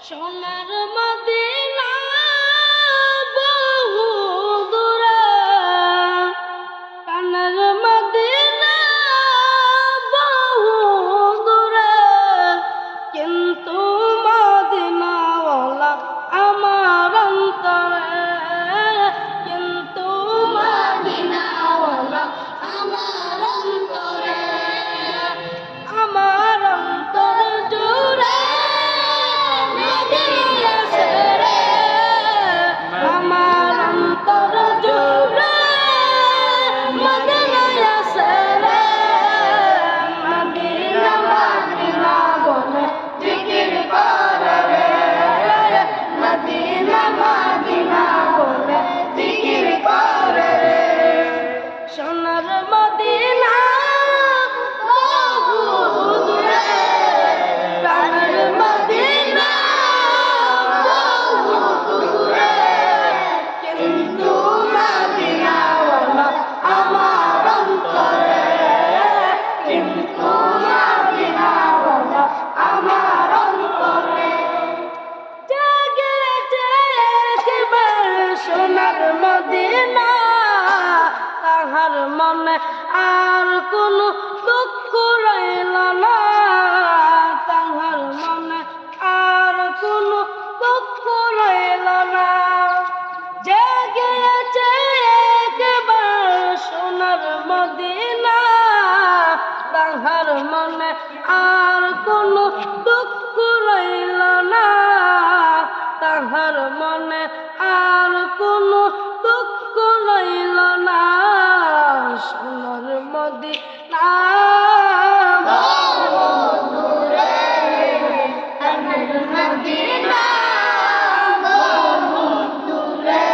সোনার মদিনা বহু দূরে, প্রাণের মদিনা বহু দূরে, কিন্তু মদিনাওয়ালা আমার অন্তরে, কিন্তু মদিনাওয়ালা আমার অন্তরে, আমার অন্তর জুড়ে মদিনা আছে রে, আমার অন্তর জুড়ে মদিনা আছে রে, মদিনা মদিনা বলে জিকির করে রে, মদিনা মদিনা বলে জিকির করে রে। সোনার মদিনা বহু দূরে, প্রাণের মদিনা বহু দূরে, কিন্তু মদিনাওয়ালা আমার অন্তরে, কিন্তু মদিনাওয়ালা আমার অন্তরে। জেগেছে একবার সোনার মদিনা, তাহার মনে আর কোনো দুঃখ রইল না, তাহার মনে আর কোনো দুঃখ রইল না। জেগেছে একবার সোনার মদিনা, তাহার মনে আর কোনো দুঃখ রইল না, তাহার মনে আর কোনো দুঃখ রইল না। সোনার মদিনা বহু দূরে, প্রাণের মদিনা বহু দূরে,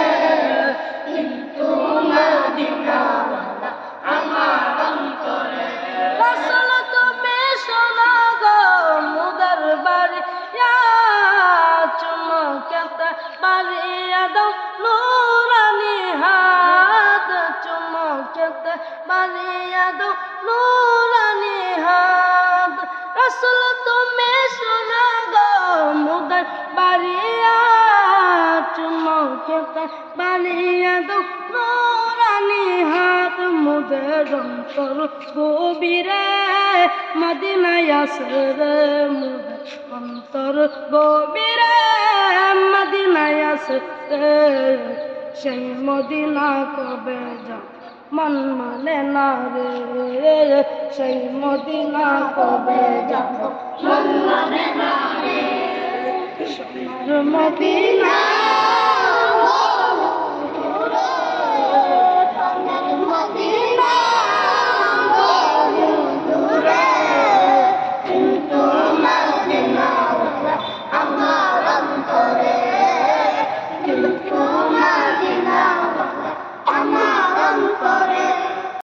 কিন্তু মদিনাওয়ালা আমার অন্তরে। রাসূল তুমি শোনো গো মুদের বাড়ি, চুমকেতে বাড়িয়া দাও নুরানি হাত, চুমকেতে বাড়িয়া দাও নুরানি হাত। রাসূল তুমি শোনো গো মুদের বাড়িয়া, চুমকেতে বাড়িয়া দাও নুরানি হাত। মুদের অন্তর গভীরে মদিনায় আছে রে, মুদের অন্তর গভীরে মদিনায় আছে রে, সেই মদিনা কবে যাব মন মানে না রে, সেই মদিনা কবে যাব মন মানে না রে। সোনার মদিনা